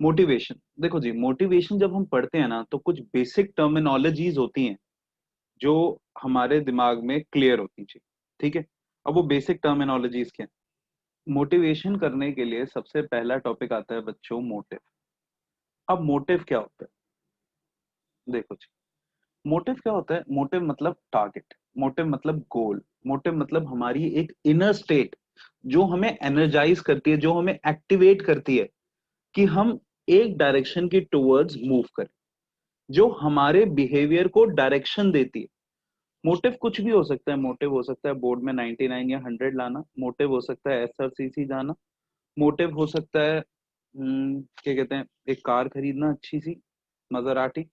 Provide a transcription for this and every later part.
Motivation, देखो जी, motivation जब हम पढ़ते हैं ना तो कुछ बेसिक टर्मिनोलॉजीज होती हैं जो हमारे दिमाग में क्लियर होती चाहिए। ठीक है, अब वो बेसिक टर्मिनोलॉजीज क्या है? मोटिवेशन करने के लिए सबसे पहला टॉपिक आता है बच्चों, मोटिव। अब मोटिव क्या होता है? देखो जी, मोटिव क्या होता है? मोटिव मतलब टारगेट, मोटिव मतलब गोल, मोटिव मतलब हमारी एक इनर स्टेट जो हमें एनर्जाइज करती है, जो हमें एक्टिवेट करती है कि हम एक डायरेक्शन की टुवर्ड्स मूव करें, जो हमारे बिहेवियर को डायरेक्शन देती है। मोटिव कुछ भी हो सकता है। मोटिव हो सकता है बोर्ड में 99 या 100 लाना, मोटिव हो सकता है एसआरसीसी जाना, मोटिव हो सकता है क्या कहते हैं, एक कार खरीदना अच्छी सी मजराटी,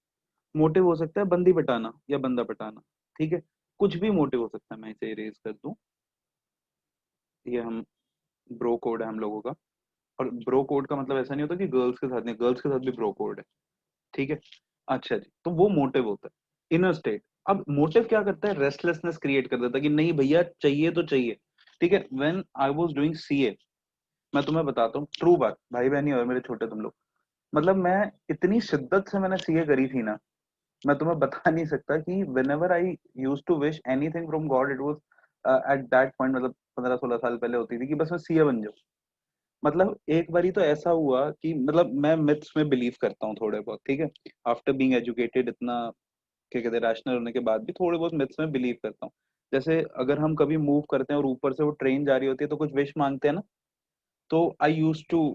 मोटिव हो सकता है बंदी पटाना या बंदा पटाना। ठीक है, कुछ भी मोटिव हो सकता है। मैं इसे इरेज कर दूं, ये हम ब्रो कोड है हम लोगों का। और ब्रो कोड का मतलब ऐसा नहीं होता कि गर्ल्स के साथ नहीं, गर्ल्स के साथ भी ब्रो कोड है। ठीक है, अच्छा जी, तो वो मोटिव होता है, इनर स्टेट। अब मोटिव क्या करता है? रेस्टलेसनेस क्रिएट कर देता है कि नहीं भैया चाहिए तो चाहिए। ठीक है, when I was doing CA, मैं तुम्हें बताता हूँ ट्रू बात, भाई बहन ही हो मेरे छोटे तुम लोग, मतलब मैं इतनी शिद्दत से मैंने सीए करी थी ना, मैं तुम्हें बता नहीं सकता कि whenever I use to wish anything from God, it was at that point, मतलब 15-16 साल पहले होती थी कि बस मैं सीए बन जाऊं। मतलब एक बारी तो ऐसा हुआ कि, मतलब मैं मिथ्स में बिलीव करता हूँ थोड़े बहुत। ठीक है, आफ्टर बीइंग एजुकेटेड इतना, क्या कहते हैं, रैशनल होने के बाद भी थोड़े बहुत मिथ्स में बिलीव करता हूँ। जैसे अगर हम कभी मूव करते हैं और ऊपर से वो ट्रेन जा रही होती है तो कुछ विश मांगते हैं ना, तो आई यूज टू,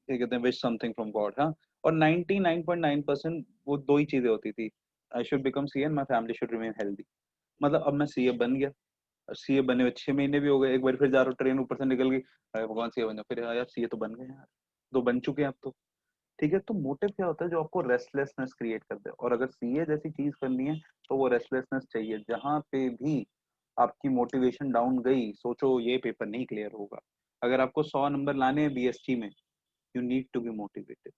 क्या कहते हैं, विश समथिंग फ्रॉम गॉड। हाँ, और 99.9% वो दो ही चीजें होती थी, I should become CA and my family should remain healthy. मतलब अब मैं सीए बन गया, सीए बने हुए 6 महीने भी हो गए, एक बार फिर जा रहा हूँ, ट्रेन ऊपर से निकल गई, अरे भगवान सीए बन जाओ, फिर हाँ यार सीए तो बन गए यार, दो बन चुके हैं अब तो। ठीक है, तो मोटिव क्या होता है? जो आपको रेस्टलेसनेस क्रिएट कर दे, और अगर सीए जैसी चीज करनी है तो वो रेस्टलेसनेस चाहिए। जहां पे भी आपकी मोटिवेशन डाउन गई, सोचो ये पेपर नहीं क्लियर होगा। अगर आपको 100 नंबर लाने हैं बीएसटी में, you need to be motivated.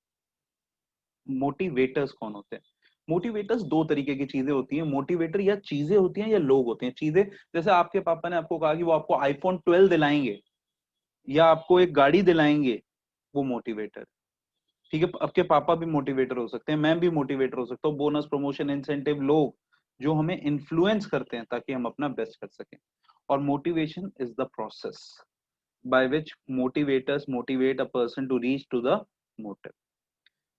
Motivators कौन होते हैं? मोटिवेटर्स दो तरीके की चीजें होती हैं। मोटिवेटर या चीजें होती हैं या लोग होते हैं। चीजें, जैसे आपके पापा ने आपको कहा कि वो आपको आईफोन 12 दिलाएंगे या आपको एक गाड़ी दिलाएंगे, वो मोटिवेटर। ठीक है, आपके पापा भी मोटिवेटर हो सकते हैं, मैं भी मोटिवेटर हो सकता हूँ। बोनस, प्रमोशन, इंसेंटिव, लोग जो हमें इन्फ्लुएंस करते हैं ताकि हम अपना बेस्ट कर सकें। और motivation is the process by which motivators motivate a person to reach to the motive.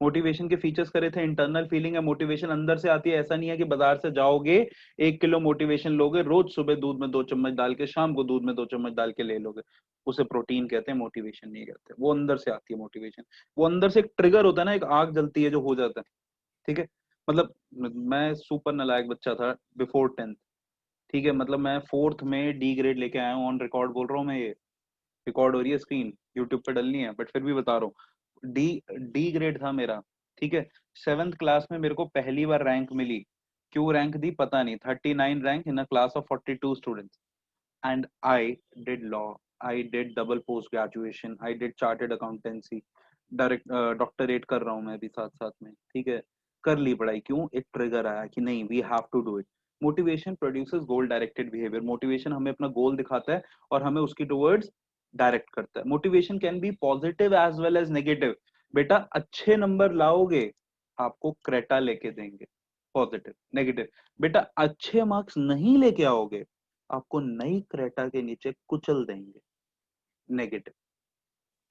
Motivation के फीचर्स करे थे, इंटरनल फीलिंग है, मोटिवेशन अंदर से आती है। ऐसा नहीं है कि बाजार से जाओगे 1 किलो मोटिवेशन लोगे, रोज सुबह दूध में 2 चम्मच डाल के, शाम को दूध में 2 चम्मच डाल के ले लोगे, उसे प्रोटीन कहते हैं, मोटिवेशन नहीं कहते। वो अंदर से आती है मोटिवेशन। वो अंदर से एक ट्रिगर होता है ना, एक आग जलती है जो हो जाता है। ठीक है, मतलब मैं सुपर नालायक बच्चा था बिफोर 10th। ठीक है, मतलब मैं फोर्थ में डी ग्रेड लेके आया हूँ, ऑन रिकॉर्ड बोल रहा हूँ मैं, ये रिकॉर्ड हो रही है, स्क्रीन यूट्यूब पे डलनी है, बट फिर भी बता रहा हूँ, डी डी ग्रेड था मेरा। ठीक है, 7th क्लास में मेरे को पहली बार रैंक मिली। क्यों रैंक दी पता नहीं, 39 rank in a class of 42 students. And I did law, I did double post graduation, I did chartered accountancy, direct doctorate कर रहा हूँ मैं भी साथ साथ में। ठीक है, कर ली पढ़ाई। क्यों? एक ट्रिगर आया कि नहीं, we have to do it. Motivation produces goal directed behaviour. Motivation हमें अपना गोल दिखाता है और हमें उसकी टुवर्ड्स डायरेक्ट करता है। Motivation can be positive as well as negative. बेटा अच्छे नंबर लाओगे, आपको क्रेटा लेके देंगे, पॉजिटिव। नेगेटिव, बेटा अच्छे मार्क्स नहीं लेके आओगे, आपको नई क्रेटा के नीचे कुचल देंगे, नेगेटिव।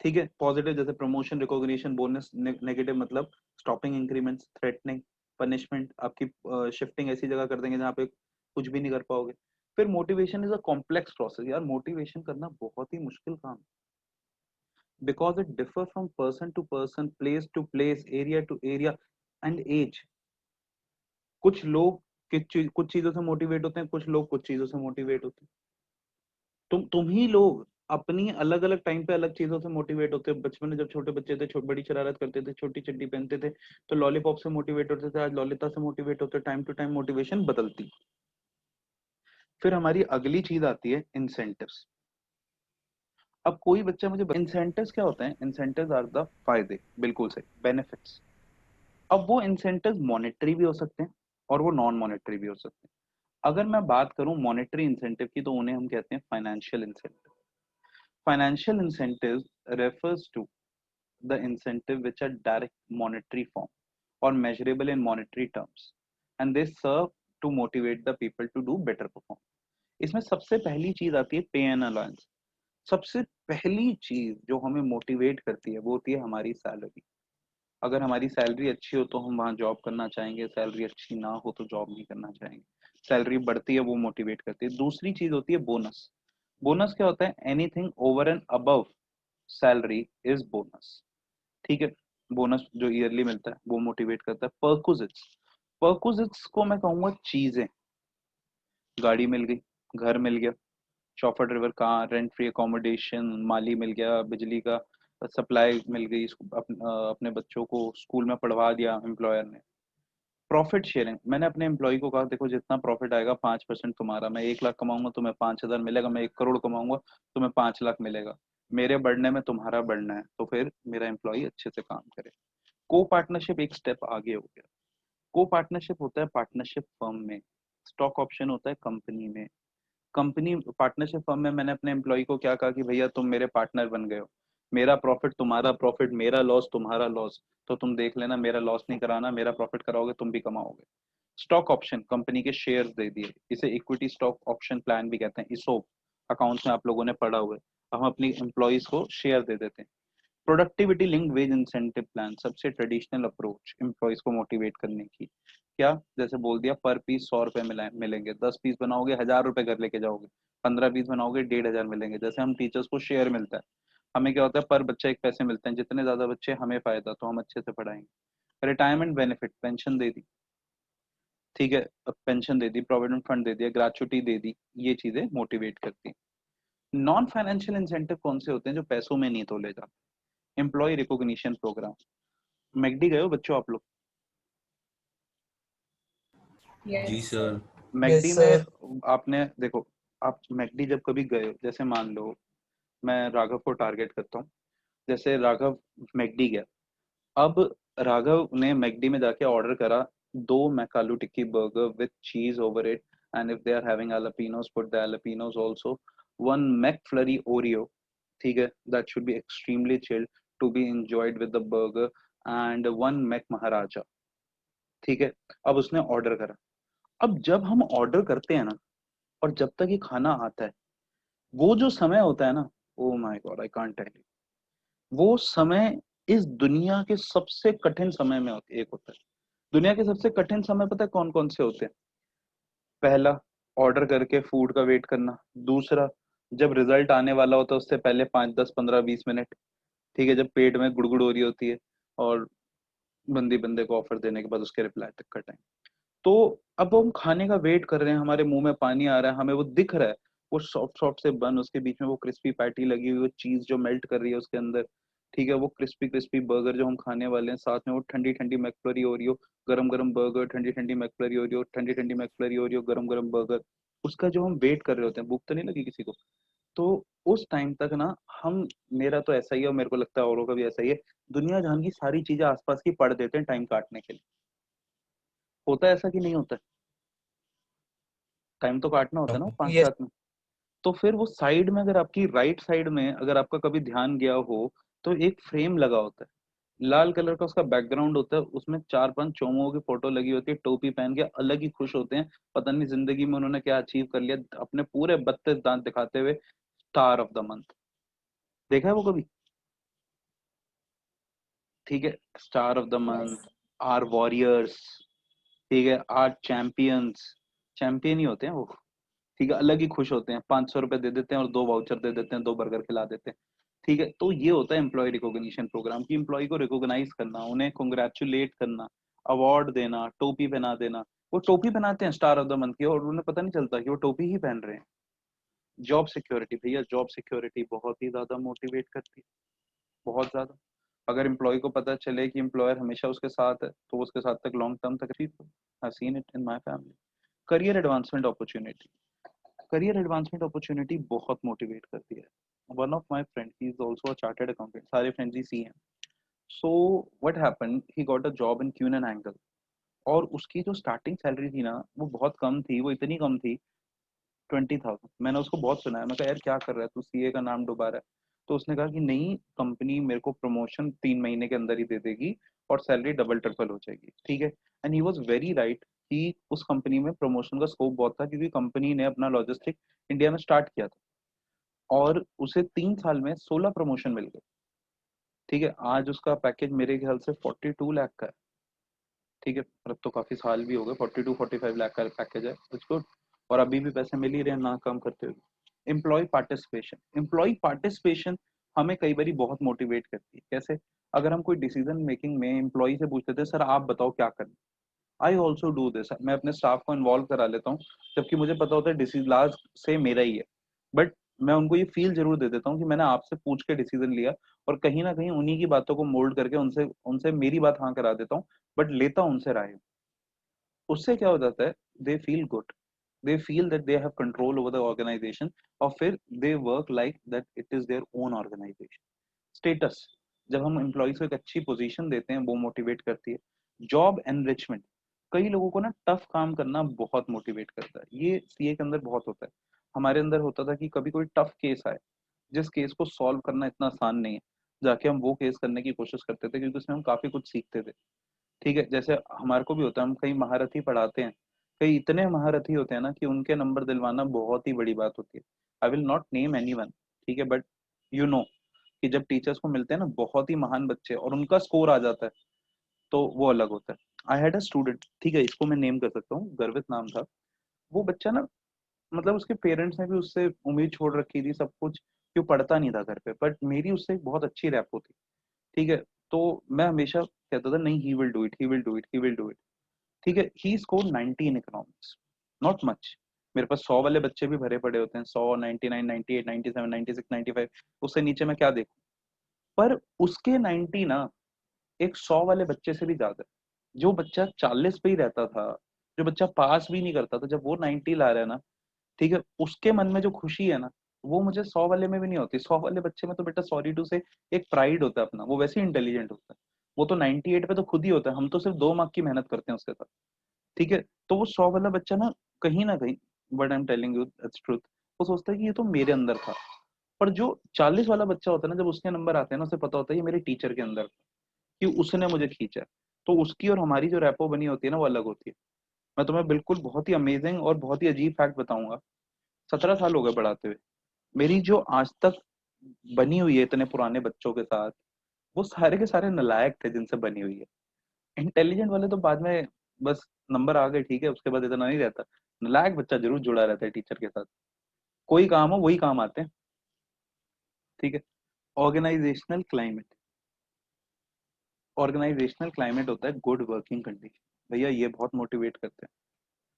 ठीक है, पॉजिटिव जैसे प्रमोशन, रिकॉग्निशन, बोनस। नेगेटिव मतलब स्टॉपिंग इंक्रीमेंट्स, थ्रेटनिंग, पनिशमेंट, आपकी शिफ्टिंग ऐसी जगह कर देंगे जहां पे कुछ भी नहीं कर पाओगे। फिर motivation is a complex process. यार मोटिवेशन करना बहुत ही मुश्किल काम, because it differ from person to person, place to place, area to area and age. कुछ लोग कुछ चीजों से मोटिवेट होते हैं, कुछ लोग कुछ चीजों से मोटिवेट होते हैं। तुम ही लोग अपनी अलग अलग टाइम पे अलग चीजों से मोटिवेट होते हैं। बचपन में जब छोटे बच्चे थे, बड़ी शरारत करते थे, छोटी चड्डी पहनते थे, तो लॉलीपॉप से मोटिवेट होते थे, आज लॉलिता से मोटिवेट होते। टाइम टू टाइम मोटिवेशन बदलती। फिर हमारी अगली चीज आती है इंसेंटिव्स। अब कोई बच्चा मुझे, इंसेंटिव्स क्या होते हैं? इंसेंटिव्स आर द फायदे, बिल्कुल सही, बेनिफिट्स। अब वो इंसेंटिव्स मॉनेटरी भी हो सकते हैं और वो नॉन मॉनेटरी भी हो सकते हैं। अगर मैं बात करूं मॉनेटरी इंसेंटिव की, तो उन्हें हम कहते हैं financial incentive. Financial incentive refers to the incentive which are direct monetary form or measurable in monetary terms, and they serve to motivate the people to do better perform. इसमें सबसे पहली चीज आती है पे एंड अलाउंस। सबसे पहली चीज जो हमें मोटिवेट करती है वो होती है हमारी सैलरी। अगर हमारी सैलरी अच्छी हो तो हम वहां जॉब करना चाहेंगे, सैलरी अच्छी ना हो तो जॉब नहीं करना चाहेंगे। सैलरी बढ़ती है वो मोटिवेट करती है। दूसरी चीज होती है बोनस। बोनस क्या होता है? Anything over and above salary is bonus. ठीक है, बोनस जो ईयरली मिलता है वो मोटिवेट करता है। परकुजिट्स, परकुजिट्स को मैं कहूंगा चीजें। गाड़ी मिल गई, घर मिल गया, chauffeur driver, car, rent free accommodation, माली मिल गया, बिजली का सप्लाई मिल गई, अपने बच्चों को स्कूल में पढ़वा दिया एम्प्लॉयर ने। प्रॉफिट शेयरिंग, मैंने अपने एम्प्लॉय को कहा देखो जितना प्रॉफिट आएगा 5% तुम्हारा। मैं 1 लाख कमाऊंगा तुम्हें 5,000 मिलेगा, मैं 1 करोड़ कमाऊंगा तुम्हें 5 लाख मिलेगा। मेरे बढ़ने में तुम्हारा बढ़ना है तो फिर मेरा एम्प्लॉय अच्छे से काम करे। को पार्टनरशिप एक स्टेप आगे हो गया। को पार्टनरशिप होता है पार्टनरशिप फर्म में, स्टॉक ऑप्शन होता है कंपनी में। कंपनी पार्टनरशिप फर्म में मैंने अपने एम्प्लॉय को क्या कहा कि भैया तुम मेरे पार्टनर बन गए हो, मेरा प्रॉफिट तुम्हारा प्रॉफिट, मेरा लॉस तुम्हारा लॉस, तो तुम देख लेना, मेरा लॉस नहीं कराना, मेरा प्रॉफिट कराओगे तुम भी कमाओगे। स्टॉक ऑप्शन, कंपनी के शेयर्स दे दिए, इसे इक्विटी स्टॉक ऑप्शन प्लान भी कहते हैं। इसोप अकाउंट्स में आप लोगों ने पढ़ा हुआ है। हम अपनी एम्प्लॉयज को शेयर दे देते हैं। Productivity link wage incentive plan, सबसे ट्रेडिशनल अप्रोच एम्प्लॉयज को मोटिवेट करने की। क्या? जैसे बोल दिया पर पीस 100 रुपए मिलेंगे, 10 पीस बनाओगे 1,000 रुपए घर लेके जाओगे, 15 पीस बनाओगे 1,500 मिलेंगे। जैसे हम टीचर्स को शेयर मिलता है, हमें क्या होता है पर बच्चा एक पैसे मिलते हैं, जितने ज्यादा बच्चे हमें फायदा, तो हम अच्छे से पढ़ाएंगे। रिटायरमेंट बेनिफिट, पेंशन दे दी, ठीक है, पेंशन दे दी, प्रोविडेंट फंड दे दिया, ग्रेचुटी दे दी, ये चीजें मोटिवेट करती हैं। नॉन फाइनेंशियल इंसेंटिव कौन से होते हैं जो पैसों में नहीं तोले जाते? Employ recognition programme. मैकडी गए हो बच्चों आप लोग? जी यस सर। मैकडी यस में सर। आपने देखो, आप मैकडी जब कभी गए हो, जैसे मान लो मैं राघव को टारगेट करता हूँ, जैसे राघव मैकडी गया, अब राघव ने मैकडी में जाके ऑर्डर करा 2 McAloo tikki burger with cheese over it, and if they are having jalapenos put the jalapenos also, 1 McFlurry Oreo, ठीक है, that should be extremely chilled to be enjoyed with the burger, and 1 McMaharaja, ठीक है। अब उसने order करा। अब जब हम ऑर्डर करते हैं ना, और जब तक ये खाना आता है, वो जो समय होता है ना, oh my God I can't tell you, वो समय इस दुनिया के सबसे कठिन समय में एक होता है। दुनिया के सबसे कठिन समय पता है कौन कौन से होते हैं? पहला, ऑर्डर करके फूड का वेट करना। दूसरा, जब रिजल्ट आने वाला होता है उससे पहले 5, 10, 15, 20 मिनट, ठीक है, जब पेट में गुड़गुड़ हो रही होती है और बंदी बंदे को ऑफर देने के बाद उसके रिप्लाई तक का टाइम। तो अब हम खाने का वेट कर रहे हैं, हमारे मुंह में पानी आ रहा है, हमें वो दिख रहा है, वो सॉफ्ट सॉफ्ट से बन, उसके बीच में वो क्रिस्पी पैटी लगी हुई, वो चीज जो मेल्ट कर रही है उसके अंदर, ठीक है, वो क्रिस्पी क्रिस्पी बर्गर जो हम खाने वाले हैं, साथ में वो ठंडी ठंडी मैकफ्लरी ओरियो, गरम गरम बर्गर, ठंडी ठंडी मैकफ्लरी ओरियो, ठंडी ठंडी मैकफ्लरी ओरियो, गरम गरम बर्गर, उसका जो हम वेट कर रहे होते हैं। भूख तो नहीं लगी किसी को? तो उस टाइम तक ना हम, मेरा तो ऐसा ही है और मेरे को लगता है औरों का भी ऐसा ही है, दुनिया जहां की सारी चीजें आसपास की पढ़ देते हैं टाइम काटने के लिए। होता है ऐसा कि नहीं होता है? टाइम तो काटना होता है ना पांच यस सात में। तो फिर वो साइड में, अगर आपकी राइट साइड में अगर आपका कभी ध्यान गया हो, तो एक फ्रेम लगा होता है, लाल कलर का उसका बैकग्राउंड होता है, उसमें 4-5 चोमों की फोटो लगी होती है, टोपी पहन के अलग ही खुश होते हैं, पता नहीं जिंदगी में उन्होंने क्या अचीव कर लिया, अपने पूरे 32 दांत दिखाते हुए, स्टार ऑफ द मंथ। देखा है वो कभी? ठीक है, star of the yes month, our warriors, ठीक है, आर चैंपियंस, चैंपियन ही होते हैं वो, ठीक है, अलग ही खुश होते हैं, 500 रुपए दे देते हैं और 2 वाउचर दे देते हैं, 2 बर्गर खिला देते हैं। ठीक है, तो ये होता है एम्प्लॉय रिकॉग्निशन प्रोग्राम की, एम्प्लॉय को रिकॉग्नाइज करना, उन्हें कॉन्ग्रेचुलेट करना, अवार्ड देना, टोपी पहना देना। वो टोपी पहनाते हैं स्टार ऑफ द मंथ की और उन्हें पता नहीं चलता कि वो टोपी ही पहन रहे हैं। जॉब सिक्योरिटी, भैया जॉब सिक्योरिटी बहुत ही ज्यादा मोटिवेट करती है, बहुत ज्यादा। अगर एम्प्लॉय को पता चले कि एम्प्लॉयर हमेशा उसके साथ है, तो वो उसके साथ तक लॉन्ग टर्म तक रही। I seen it in my family. Career advancement opportunity, career advancement opportunity बहुत मोटिवेट करती है। One of my friend, he is also a chartered accountant, सारे फ्रेंड्स ही सी हैं। So what happened, he got a job in क्यून and एंगल, और उसकी जो स्टार्टिंग सैलरी थी ना वो बहुत कम थी, वो इतनी कम थी, 20,000। मैंने उसको बहुत सुना है, मैं कहा यार क्या कर रहा है तू, सीए का नाम डुबा रहा है। तो उसने कहा कि नहीं, कंपनी मेरे को प्रमोशन 3 महीने के अंदर ही दे देगी और सैलरी डबल ट्रिपल हो जाएगी, ठीक है। And he was very right कि उस कंपनी में प्रमोशन का स्कोप बहुत था, क्योंकि कंपनी ने अपना लॉजिस्टिक इंडिया में स्टार्ट किया था और उसे 3 साल में 16 प्रमोशन मिल गए, ठीक है। आज उसका पैकेज मेरे ख्याल से 42 लाख का है, ठीक है। और अब तो काफी साल भी हो गए, 42-45 लाख का पैकेज है, इट्स गुड। और अभी भी पैसे मिल ही रहे हैं ना काम करते हुए। एम्प्लॉय पार्टिसिपेशन हमें कई बार बहुत मोटिवेट करती है। कैसे? अगर हम कोई डिसीजन मेकिंग में एम्प्लॉय से पूछते थे, सर आप बताओ क्या करना, आई ऑल्सो डू दिस, मैं अपने स्टाफ को इन्वॉल्व करा लेता हूँ, जबकि मुझे पता होता है डिसीजन लास्ट से मेरा ही है, बट मैं उनको ये फील जरूर दे देता हूँ कि मैंने आपसे पूछ के डिसीजन लिया, और कहीं ना कहीं उन्हीं की बातों को मोल्ड करके उनसे उनसे मेरी बात हाँ करा देता हूँ, बट लेता हूँ उनसे राय। उससे क्या हो जाता है, they feel good, they feel that they have control over the organisation, और फिर they work like that it is their own organisation. Status, जब हम एम्प्लॉयज को एक अच्छी पोजीशन देते हैं वो मोटिवेट करती है। जॉब एनरिचमेंट, कई लोगों को ना टफ काम करना बहुत मोटिवेट करता है, ये सीए के अंदर बहुत होता है। हमारे अंदर होता था कि कभी कोई टफ केस आए, जिस केस को सॉल्व करना इतना आसान नहीं है, जाके हम वो केस करने की कोशिश करते थे, क्योंकि उसमें हम काफी कुछ सीखते थे, ठीक है। जैसे हमारे को भी होता है, हम कई महारथी पढ़ाते हैं, कई इतने महारथी होते हैं ना कि उनके नंबर दिलवाना बहुत ही बड़ी बात होती है। I will not name any one, ठीक है, बट यू नो कि जब टीचर्स को मिलते हैं ना बहुत ही महान बच्चे और उनका स्कोर आ जाता है, तो वो अलग होता है। आई हैड अ स्टूडेंट, ठीक है, इसको मैं नेम कर सकता हूँ, गर्वित नाम था। वो बच्चा ना, मतलब उसके पेरेंट्स ने भी उससे उम्मीद छोड़ रखी थी सब कुछ, क्यों पढ़ता नहीं था घर पे, बट मेरी उससे एक बहुत अच्छी रैपो थी, ठीक है। तो मैं हमेशा कहता था नहीं, he will do it, he will do it, he will do it, ठीक है। He score 90 in economics, not much. मेरे पास 100 वाले बच्चे भी भरे पड़े होते हैं, 100, 99, 98, 97, 96, 95, उससे नीचे मैं क्या देखूं। पर उसके 90 ना एक 100 वाले बच्चे से भी ज्यादा है। जो बच्चा 40 पे ही रहता था, जो बच्चा पास भी नहीं करता था, जब वो 90 ला रहा है ना, ठीक है, उसके मन में जो खुशी है ना, वो मुझे 100 वाले में भी नहीं होती। 100 वाले बच्चे में तो बेटा सॉरी टू से एक प्राइड होता है अपना, वो वैसे ही इंटेलिजेंट होता है, वो तो 98 पे तो खुद ही होता है, हम तो सिर्फ 2 मार्क की मेहनत करते हैं उसके साथ, ठीक है। तो वो 100 वाला बच्चा ना कहीं, but I am telling you its truth, वो सोचता है कि ये तो मेरे अंदर था। पर जो 40 वाला बच्चा होता है ना, जब उसके नंबर आते हैं ना, उसे पता होता है ये मेरे टीचर के अंदर था, कि उसने मुझे खींचा है। तो उसकी और हमारी जो रैपो बनी होती है ना, वो अलग होती है। मैं तुम्हें बिल्कुल बहुत ही अमेजिंग और बहुत ही अजीब फैक्ट बताऊंगा। 17 साल हो गए पढ़ाते हुए, मेरी जो आज तक बनी हुई है इतने पुराने बच्चों के साथ, वो सारे के सारे नालायक थे जिनसे बनी हुई है। इंटेलिजेंट वाले तो बाद में बस नंबर आ गए, ठीक है, उसके बाद इतना नहीं रहता। नालायक बच्चा जरूर जुड़ा रहता है टीचर के साथ, कोई काम हो वही काम आते हैं, ठीक है। ऑर्गेनाइजेशनल क्लाइमेट, ऑर्गेनाइजेशनल क्लाइमेट होता है गुड वर्किंग कंडीशन, भैया ये बहुत मोटिवेट करते हैं।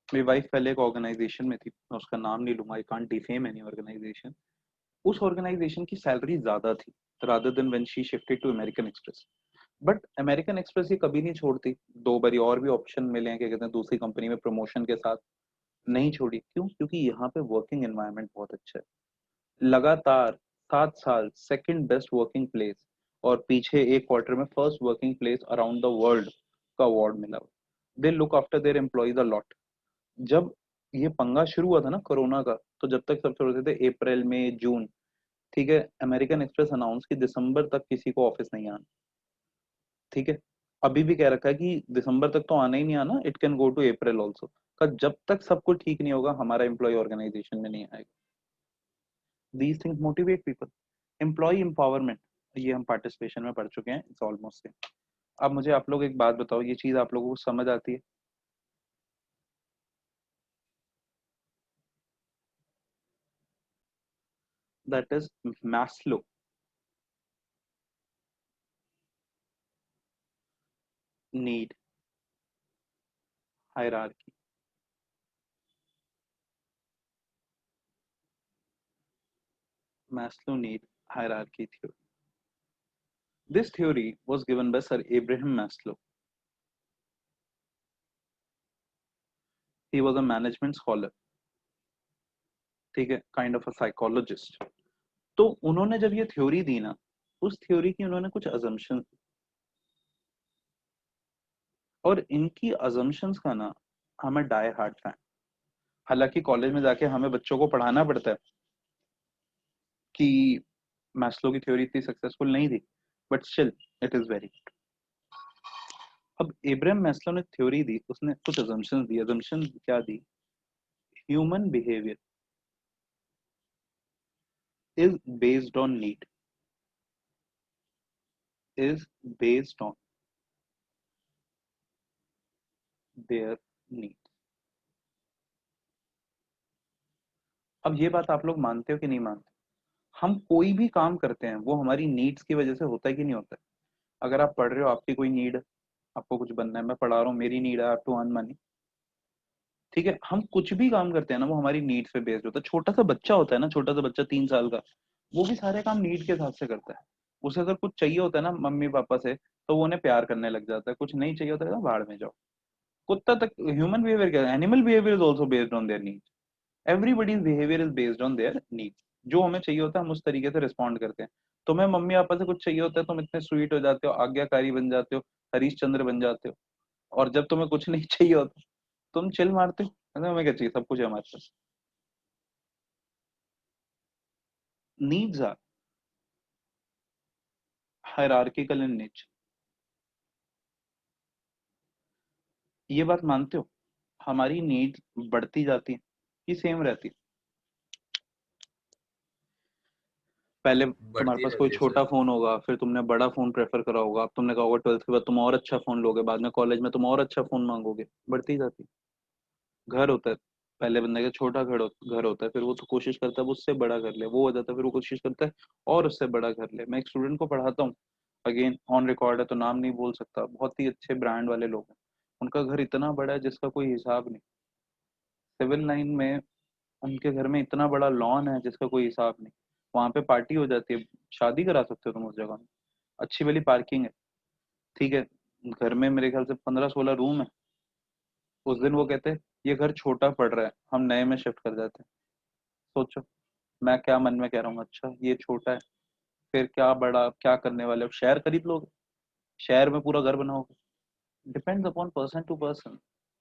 मेरी वाइफ पहले एक ऑर्गेनाइजेशन में थी, मैं उसका नाम नहीं लूंगा, I can't defame any organisation. उस ऑर्गेनाइजेशन की सैलरी ज्यादा थी rather than when she shifted to American Express. But American Express ये कभी नहीं छोड़ती, 2 बारी और भी ऑप्शन मिले हैं, क्या कहते हैं, दूसरी कंपनी में प्रमोशन के साथ, नहीं छोड़ी। क्यों? क्योंकि यहाँ पे वर्किंग एनवायरनमेंट बहुत अच्छा है। लगातार 7 साल सेकंड बेस्ट वर्किंग प्लेस, और पीछे एक क्वार्टर में first working place around the world का अवार्ड मिला। They look after their employees a lot. जब ये पंगा शुरू हुआ था ना कोरोना का, तो जब तक सब सोचते थे अप्रैल में जून, ठीक है, अमेरिकन एक्सप्रेस अनाउंस कि दिसंबर तक किसी को ऑफिस नहीं आना, ठीक है। अभी भी कह रखा है कि दिसंबर तक तो आना ही नहीं आना, it can go to April also, का जब तक सब कुछ ठीक नहीं होगा हमारा एम्प्लॉय ऑर्गेनाइजेशन में नहीं आएगा। These things motivate people. Employ empowerment, ये हम पार्टिसिपेशन में पढ़ चुके हैं, इट्स ऑलमोस्ट सेम। अब मुझे आप लोग एक बात बताओ, ये चीज आप लोगों को समझ आती है? That is Maslow need hierarchy. Maslow need hierarchy theory, this theory was given by Sir Abraham Maslow. He was a management scholar, ठीक है, काइंड ऑफ अ साइकोलॉजिस्ट। तो उन्होंने जब ये थ्योरी दी ना, उस थ्योरी की उन्होंने कुछ अजम्पशन, और इनकी अजम्पशंस का ना हमें डाई हार्ड फैन। हालांकि कॉलेज में जाके हमें बच्चों को पढ़ाना पड़ता है कि मैस्लो की थ्योरी इतनी सक्सेसफुल नहीं थी, but still it is very good. अब एब्राहम मैस्लो ने थ्योरी दी, उसने कुछ अजम्पशन दी। अजम्पशन क्या दी? Human behaviour is based on need, is based on their needs। अब ये बात आप लोग मानते हो कि नहीं मानते? हम कोई भी काम करते हैं वो हमारी नीड्स की वजह से होता है कि नहीं होता है? अगर आप पढ़ रहे हो, आपकी कोई नीड है, आपको कुछ बनना है, मैं पढ़ा रहा हूँ, मेरी नीड है टू अर्न मनी, ठीक है। हम कुछ भी काम करते हैं ना, वो हमारी नीड्स पे बेस्ड होता है। छोटा सा बच्चा होता है ना, छोटा सा बच्चा 3 साल का, वो भी सारे काम नीड के हिसाब से करता है। उसे अगर कुछ चाहिए होता है ना मम्मी पापा से, तो वो उन्हें प्यार करने लग जाता है। कुछ नहीं चाहिए होता है तो भाड़ में जाओ। कुत्ता तक, ह्यूमन बिहेवियर क्या है? Animal behaviour is also based on their needs. Everybody's behaviour is based on their needs. जो हमें चाहिए होता है हम उस तरीके से रिस्पॉन्ड करते हैं। तुम्हें मम्मी पापा से कुछ चाहिए होता है, तुम इतने स्वीट हो जाते हो, आज्ञाकारी बन जाते हो, हरीश चंद्र बन जाते हो। और जब तुम्हें कुछ नहीं चाहिए होता, तुम चिल मारते हो, अरे हमें क्या चाहिए, सब कुछ है हमारे पास। Needs are hierarchical in nature. ये बात मानते हो? हमारी नीड्स बढ़ती जाती है कि सेम रहती है? पहले तुम्हारे बढ़ती पास कोई रहती है छोटा सर। फोन होगा, फिर तुमने बड़ा फोन प्रेफर करा होगा, अब तुमने कहा होगा 12th के बाद तुम और अच्छा फोन लोगे, बाद में कॉलेज में तुम और अच्छा फोन मांगोगे, बढ़ती जाती है। घर होता है, पहले बंदे का छोटा घर होता है, फिर वो तो कोशिश करता है वो उससे बड़ा कर ले, वो हो जाता है, फिर वो कोशिश करता है और उससे बड़ा कर ले। मैं एक स्टूडेंट को पढ़ाता हूँ, अगेन ऑन रिकॉर्ड है तो नाम नहीं बोल सकता, बहुत ही अच्छे ब्रांड वाले लोग हैं, उनका घर इतना बड़ा है जिसका कोई हिसाब नहीं। सिविल लाइन में उनके घर में इतना बड़ा लॉन है जिसका कोई हिसाब नहीं। वहां पे पार्टी हो जाती है, शादी करा सकते हो तुम उस जगह में। अच्छी वाली पार्किंग है, ठीक है। घर में मेरे ख्याल से 15-16 रूम है। उस दिन वो कहते हैं ये घर छोटा पड़ रहा है, हम नए में शिफ्ट कर जाते हैं। सोचो, मैं क्या मन में कह रहा हूँ, अच्छा ये छोटा है, फिर क्या बड़ा क्या करने वाले हो, शहर खरीद लोगे, शहर में पूरा घर बनाओगे? Depends upon person to person.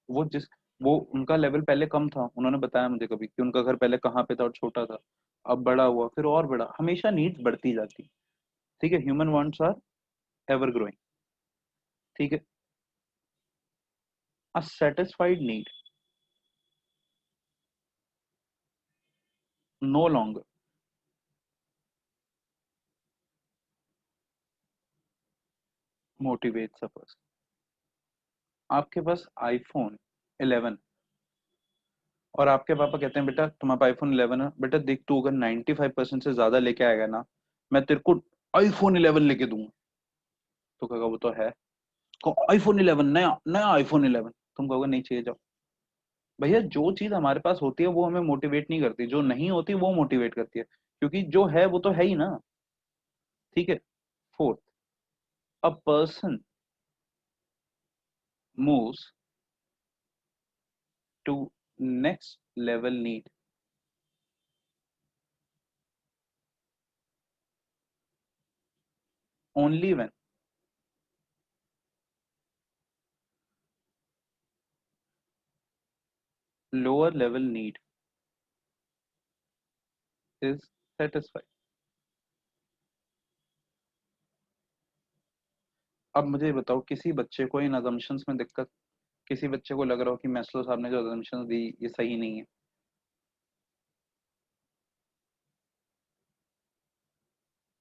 वो जिस वो उनका लेवल पहले कम था, उन्होंने बताया मुझे कभी कि उनका घर पहले कहाँ पे था और छोटा था, अब बड़ा हुआ, फिर और बड़ा। हमेशा नीड्स बढ़ती जाती है, ठीक है। Human wants are ever growing, ठीक है। A satisfied need no longer motivates a person. आपके पास आईफोन 11 और आपके पापा कहते हैं बेटा तुम्हारे पास आईफोन 11 है, बेटा देख तू अगर 95% से ज्यादा लेके आएगा ना, मैं तेरे को आईफोन 11 लेके दूंगा। तो कहेगा वो तो है, आईफोन 11 नया नया आईफोन 11। तुम कहोगे नहीं चाहिए, जाओ। भैया जो चीज हमारे पास होती है वो हमें मोटिवेट नहीं करती, जो नहीं होती वो मोटिवेट करती है, क्योंकि जो है वो तो है ही ना, ठीक है। Fourth, a person moves to next level need only when lower level need is satisfied. अब मुझे बताओ, किसी बच्चे को इन अजम्पशंस में दिक्कत, किसी बच्चे को लग रहा हो कि मैस्लो साहब ने जो अजम्पशंस दी ये सही नहीं है?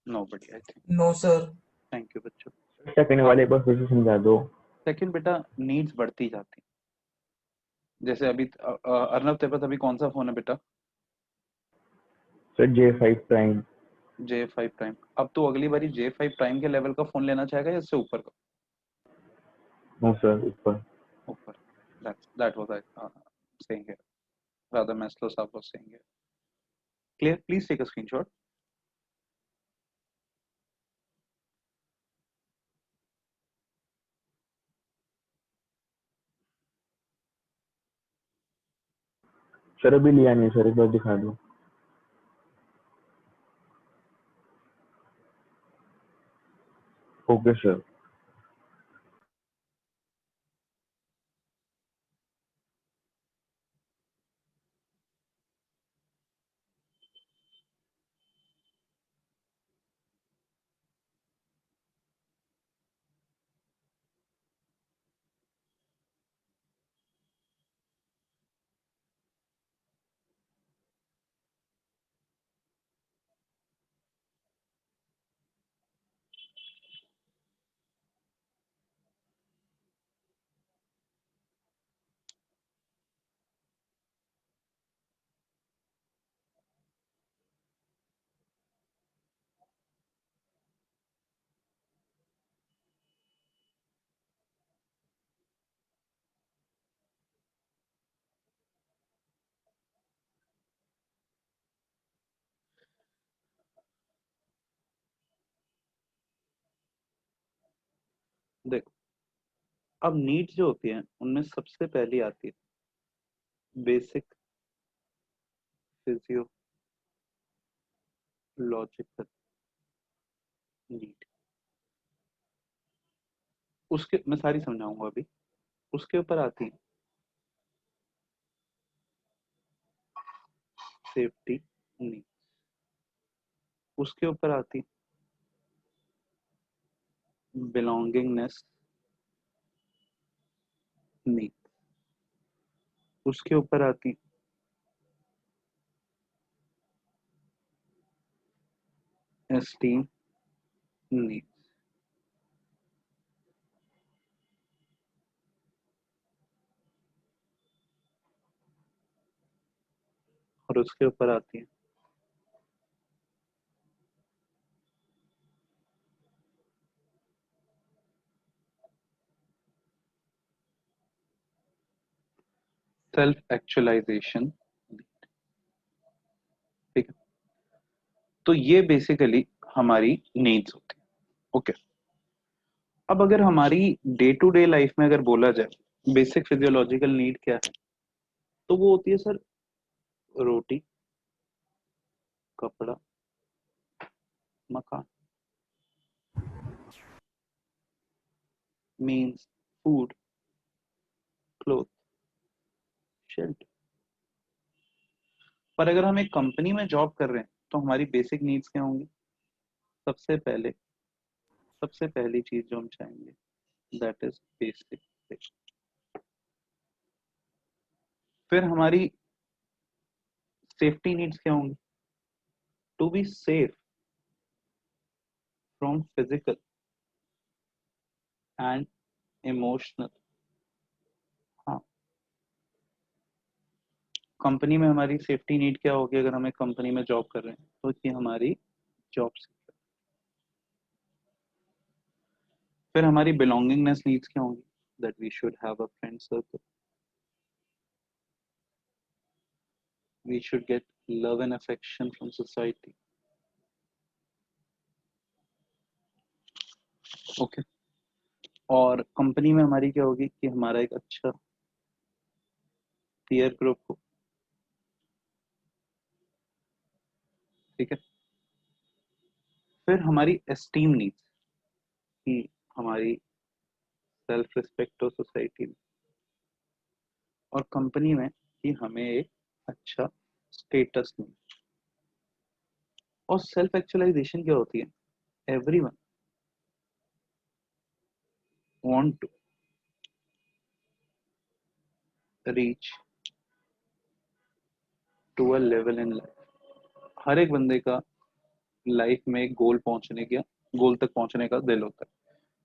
Nobody, I think. No sir. Thank you बच्चों। सेकंड आप वाले पर फिर से समझा दो। सेकंड बेटा, नीड्स बढ़ती जाती हैं। जैसे अभी अर्नब तेरे पास अभी कौन सा फोन है बेटा? Sir J5 prime. J5 prime. अब तो अगली बारी J5 प्राइम के लेवल का फोन लेना चाहेगा या इससे ऊपर का? नो सर ऊपर। ऊपर। That was I saying here, rather Maslow साहब was saying here. Clear? Please take a screenshot. Sir अभी लिया नहीं सर, एक बार दिखा दो। Okay sir. देखो, अब नीड्स जो होती है उनमें सबसे पहली आती है बेसिक फिजियोलॉजिकल नीड। उसके मैं सारी समझाऊंगा अभी। उसके ऊपर आती है सेफ्टी नीड। उसके ऊपर आती है बिलोंगिंगनेस नीड। उसके ऊपर आती है एस्टीम नीड। और उसके ऊपर आती है सेल्फ एक्चुअलाइजेशन। ठीक है, तो ये बेसिकली हमारी नीड्स होती है। ओके, अब अगर हमारी डे टू डे लाइफ में अगर बोला जाए बेसिक फिजियोलॉजिकल नीड क्या है, तो वो होती है सर रोटी, कपड़ा, मकान, मीन्स फूड, क्लोथ, शेल्टर। पर अगर हम एक कंपनी में जॉब कर रहे हैं तो हमारी बेसिक नीड्स क्या होंगी? सबसे पहले, सबसे पहली चीज जो हम चाहेंगे दैट इज बेसिक। फिर हमारी सेफ्टी नीड्स क्या होंगी? To be safe from physical and emotional. हाँ, कंपनी में हमारी सेफ्टी नीड क्या होगी अगर हम एक कंपनी में जॉब कर रहे हैं? तो कि हमारी जॉब सिक्योर। फिर हमारी बिलोंगिंगनेस नीड्स क्या होंगी? That we should have a friend circle, we should get love and affection from society. Okay, और कंपनी में हमारी क्या होगी कि हमारा एक अच्छा पीयर ग्रुप हो। ठीक है, फिर हमारी एस्टीम नीड्स कि हमारी सेल्फ रिस्पेक्ट हो सोसाइटी में, और कंपनी में कि हमें एक अच्छा स्टेटस मिले। और सेल्फ एक्चुअलाइजेशन क्या होती है? Everyone want to reach to a level in life. हर एक बंदे का लाइफ में एक गोल पहुंचने का, गोल तक पहुंचने का दिल होता है।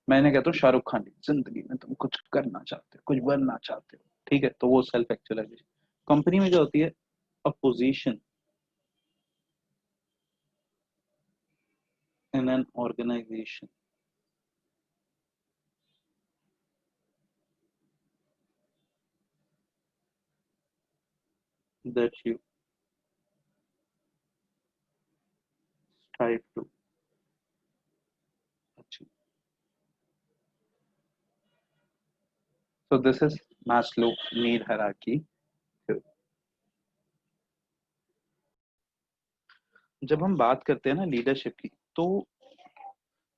मैंने कहता हूँ शाहरुख खान, जिंदगी में तुम कुछ करना चाहते हो, कुछ बनना चाहते हो, ठीक है, तो वो सेल्फ एक्चुअलाइजेशन। कंपनी में क्या होती है? A position in an organisation that you strive to achieve. So this is Maslow need hierarchy. जब हम बात करते हैं ना लीडरशिप की, तो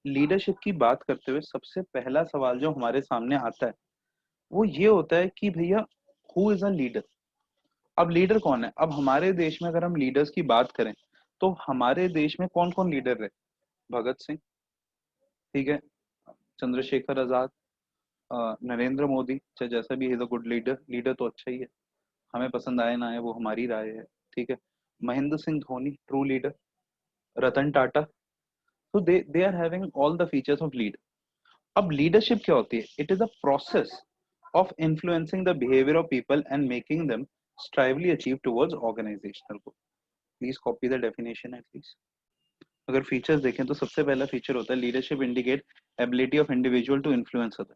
लीडरशिप की बात करते हुए सबसे पहला सवाल जो हमारे सामने आता है वो ये होता है कि भैया हु इज अ लीडर? अब लीडर कौन है? अब हमारे देश में अगर हम लीडर्स की बात करें तो हमारे देश में कौन कौन लीडर रहे? भगत सिंह, ठीक है, चंद्रशेखर आजाद, नरेंद्र मोदी, चाहे जैसा भी, is a good leader. Leader तो अच्छा ही है, हमें पसंद आए ना आए वो हमारी राय है। ठीक है, महेंद्र सिंह धोनी ट्रू लीडर, रतन टाटा। तो they are having all the features of lead. अब लीडरशिप क्या होती है? It is a process of influencing the behaviour of people and making them strive willingly achieve towards organisational goal. Please copy the definition at least. अगर features देखें तो सबसे पहला feature होता है leadership indicate ability of individual to influence other.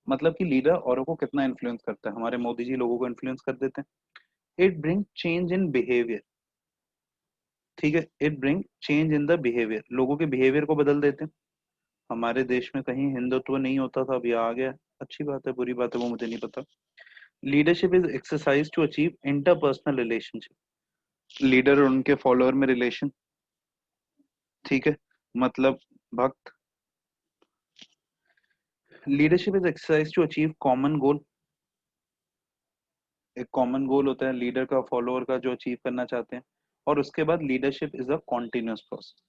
मतलब कि leader औरों को कितना इन्फ्लुएंस करता है। हमारे मोदी जी लोगों को इन्फ्लुएंस कर देते हैं। It bring change in behaviour, ठीक है, it bring change in the behaviour, लोगों के बिहेवियर को बदल देते हैं। हमारे देश में कहीं हिंदुत्व नहीं होता था, अभी आ गया। अच्छी बात है, बुरी बात है वो मुझे नहीं पता। Leadership is exercise to achieve interpersonal relationship. Leader और उनके फॉलोअर में रिलेशन, ठीक है, मतलब भक्त। Leadership is exercise to achieve common goal. एक कॉमन गोल होता है लीडर का फॉलोअर का जो अचीव करना चाहते हैं। और उसके बाद leadership is a continuous process.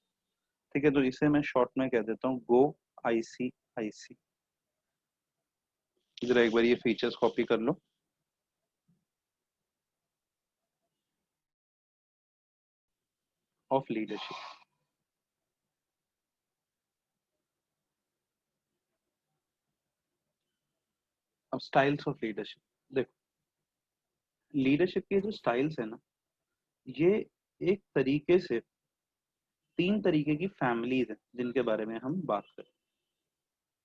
ठीक है, तो इसे मैं शॉर्ट में कह देता हूँ गो आई सी आई सी। जरा एक बार ये फीचर्स कॉपी कर लो। Of leadership. अब स्टाइल्स ऑफ लीडरशिप देखो। लीडरशिप के जो स्टाइल्स है ना, ये एक तरीके से 3 तरीके की फैमिलीज है जिनके बारे में हम बात करें।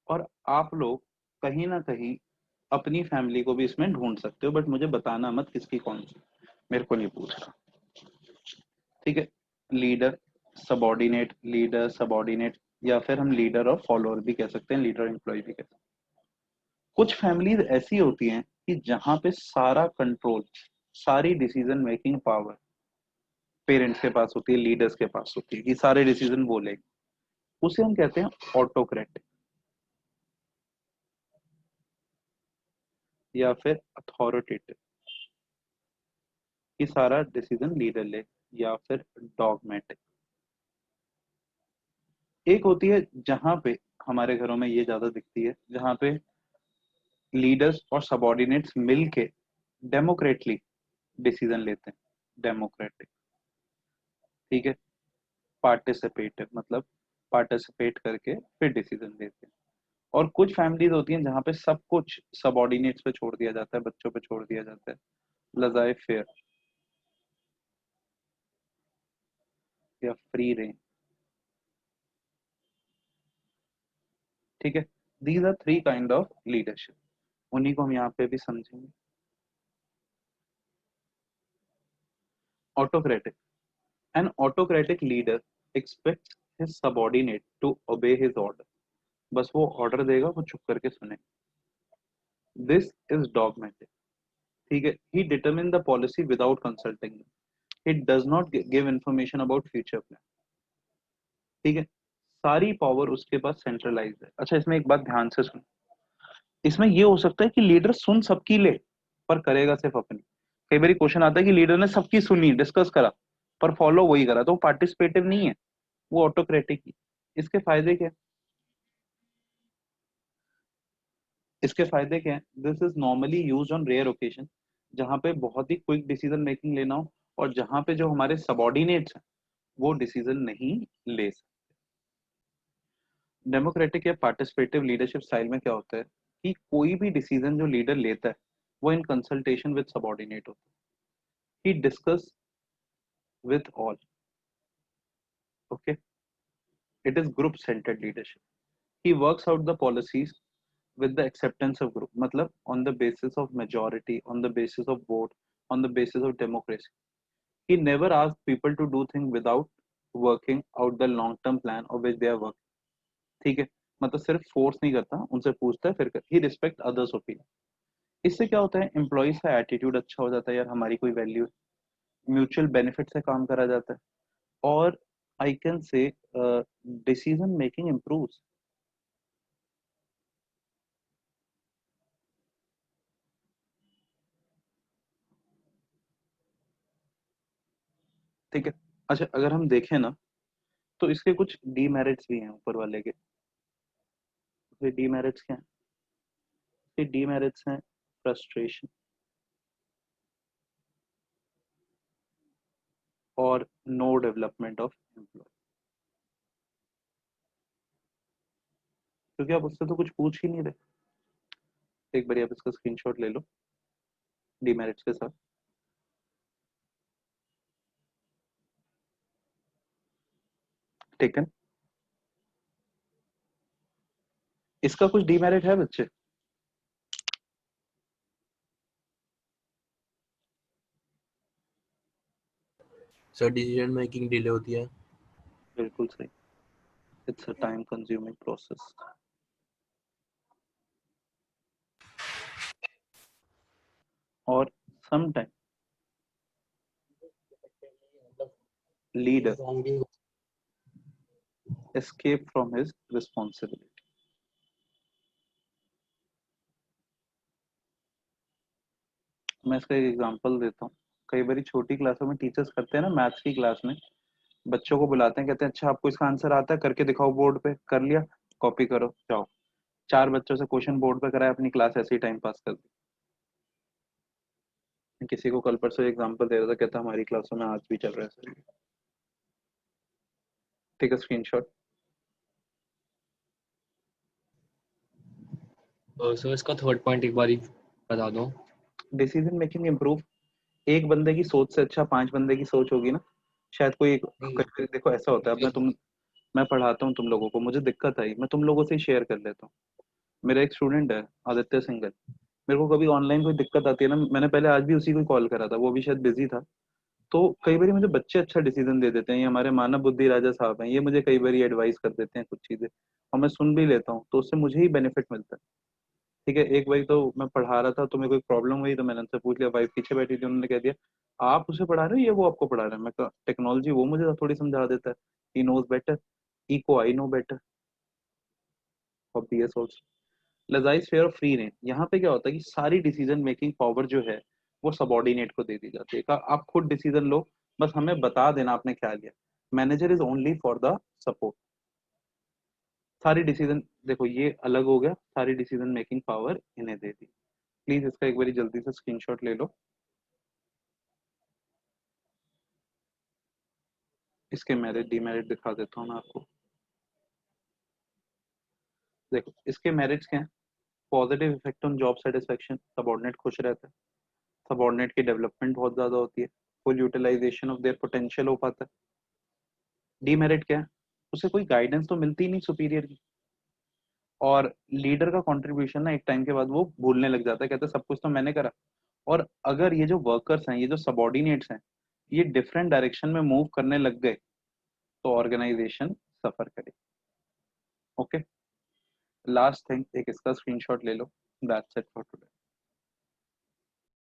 और आप लोग कहीं ना कहीं अपनी फैमिली को भी इसमें ढूंढ सकते हो, बट मुझे बताना मत किसकी कौन सी, मेरे को नहीं पूछ रहा। ठीक है, लीडर, सबॉर्डिनेट, लीडर सबॉर्डिनेट, या फिर हम लीडर और फॉलोअर भी कह सकते हैं, लीडर एम्प्लॉय भी कह सकते हैं। कुछ फैमिलीज ऐसी होती हैं कि जहां पे सारा कंट्रोल, सारी डिसीजन मेकिंग पावर पेरेंट्स के पास होती है, लीडर्स के पास होती है, कि सारे डिसीजन वो लेंगे। उसे हम कहते हैं ऑटोक्रेटिक या फिर अथॉरिटेटिव, कि सारा डिसीजन लीडर ले, या फिर डॉगमेटिक। एक होती है जहां पे हमारे घरों में ये ज्यादा दिखती है, जहां पे लीडर्स और सबॉर्डिनेट्स मिलके डेमोक्रेटली डिसीजन लेते हैं, डेमोक्रेटिक। ठीक है, पार्टिसिपेटिव मतलब पार्टिसिपेट करके फिर डिसीजन लेते हैं। और कुछ फैमिलीज होती हैं जहां पे सब कुछ सबॉर्डिनेट्स पे छोड़ दिया जाता है, बच्चों पे छोड़ दिया जाता है, लजाए फेयर या फ्री रेंज। ठीक है, these are 3 kind of leadership, उन्हीं को हम यहाँ पे भी समझेंगे। Autocratic, an autocratic leader expects his subordinate to obey his order. बस वो ऑर्डर देगा, वो चुप करके सुने। This is dogmatic. ठीक है, he determine the policy without consulting, he does not give information about future plan. ठीक है, सारी पावर उसके पास सेंट्रलाइज है। अच्छा, इसमें एक बात ध्यान से सुन। इसमें ये हो सकता है कि लीडर सुन सबकी ले, पर करेगा सिर्फ अपनी। कई बार क्वेश्चन आता है कि लीडर ने सबकी सुनी, डिस्कस करा, पर फॉलो वही करा, तो वो पार्टिसिपेटिव नहीं है, वो ऑटोक्रेटिक ही। इसके फायदे क्या? इसके फायदे क्या है? This is normally use on rare occasion, जहां पे बहुत ही क्विक डिसीजन मेकिंग लेना हो, और जहां पे जो हमारे सबॉर्डिनेट्स हैं वो डिसीजन नहीं ले सकते। डेमोक्रेटिक या पार्टिसिपेटिव लीडरशिप स्टाइल में क्या होता है कि कोई भी डिसीजन जो लीडर लेता है वो इन कंसल्टेशन विद सबॉर्डिनेट होता है, he discuss with all. Okay, it is group centred leadership. He works out the policies with the acceptance of group, मतलब on the basis of majority, on the basis of vote, on the basis of democracy. He never asked people to do things without working out the long term plan of which they are working. ठीक है, मतलब सिर्फ force नहीं करता, उनसे पूछता है फिर कर। ही रिस्पेक्ट अदर्स ओपिनियन। इससे क्या होता है, एम्प्लॉइज का एटीट्यूड अच्छा हो जाता है, यार हमारी कोई वैल्यू है, म्यूचुअल बेनिफिट से काम करा जाता है, और I can say decision making improves. ठीक है, अच्छा अगर हम देखें ना, तो इसके कुछ डीमेरिट्स भी हैं ऊपर वाले के। फिर डीमेरिट्स क्या हैं? फिर डीमेरिट्स हैं फ्रस्ट्रेशन और नो डेवलपमेंट ऑफ एम्प्लॉय। क्योंकि आप उससे तो कुछ पूछ ही नहीं रहे। एक बार आप इसका स्क्रीनशॉट ले लो डीमेरिट्स के साथ। ठीक है, इसका कुछ डीमेरिट है बच्चे? सर डिसीजन मेकिंग डिले होती है। बिल्कुल सही, It's a time consuming process. Or sometimes leader escape from his responsibility. मैं इसका एक एग्जांपल देता हूँ. कई बार छोटी क्लासों में टीचर्स करते हैं ना, मैथ्स की क्लास में बच्चों को बुलाते हैं, कहते हैं अच्छा आपको इसका आंसर आता है, करके दिखाओ बोर्ड पे. कर लिया, कॉपी करो, जाओ. 4 बच्चों से क्वेश्चन बोर्ड पे कराया, अपनी क्लास ऐसे ही टाइम पास कर दी. किसी को कल परसों एग्जांपल दे रहा था, कहता हमारी क्लासों में आज भी चल रहा है sir. Take a screenshot. So इसका थर्ड पॉइंट एक बार बता दो. Decision making improve. एक बंदे की सोच से अच्छा 5 बंदे की सोच होगी ना, शायद कोई. देखो ऐसा होता है, अब मैं पढ़ाता हूँ तुम लोगों को, मुझे दिक्कत आई, मैं तुम लोगों से ही शेयर कर लेता हूँ. मेरा एक स्टूडेंट है आदित्य सिंगल. मेरे को कभी ऑनलाइन कोई दिक्कत आती है ना, मैंने पहले आज भी उसी को कॉल करा था, वो भी शायद बिजी था. तो कई बार मुझे बच्चे अच्छा डिसीजन दे देते हैं, ये हमारे मानव बुद्धि राजा साहब हैं, ये मुझे कई बार एडवाइस कर देते हैं कुछ चीजें, और मैं सुन भी लेता हूँ, तो उससे मुझे ही बेनिफिट मिलता है. ठीक है, एक बार तो मैं पढ़ा रहा था, तो मेरे को एक प्रॉब्लम हुई, तो मैंने उनसे पूछ लिया, वाइफ पीछे बैठी थी, उन्होंने कह दिया आप उसे पढ़ा रहे हो या वो आपको पढ़ा रहा है. मैं कहा टेक्नोलॉजी वो मुझे थोड़ी समझा देता है, he knows better, ego I know better, obvious also. Laissez faire of free range. यहाँ पे क्या होता है कि सारी डिसीजन मेकिंग पावर जो है वो सबॉर्डिनेट को दे दी जाती है. आप खुद डिसीजन लो, बस हमें बता देना आपने क्या लिया. Manager is only for the support. सारी डिसीजन देखो ये अलग हो गया, सारी डिसीजन मेकिंग पावर इन्हें दे दी. प्लीज इसका एक बार जल्दी से स्क्रीनशॉट ले लो. इसके मेरिट डीमेरिट दिखा देता हूँ मैं आपको. देखो इसके मेरिट्स क्या है. Positive effect on job satisfaction, subordinate खुश रहता है, सबॉर्डिनेट की डेवलपमेंट बहुत ज्यादा होती है, full utilisation of their potential हो पाता है. डीमेरिट क्या है, उसे कोई गाइडेंस तो मिलती ही नहीं सुपीरियर की, और लीडर का कंट्रीब्यूशन ना एक टाइम के बाद वो भूलने लग जाता है, कहते हैं सब कुछ तो मैंने करा. और अगर ये जो वर्कर्स हैं, ये जो सबॉर्डिनेट्स हैं, ये डिफरेंट डायरेक्शन में मूव करने लग गए, तो ऑर्गेनाइजेशन सफर करे. ओके, लास्ट थिंग, एक इसका स्क्रीनशॉट ले लो. That's it for today.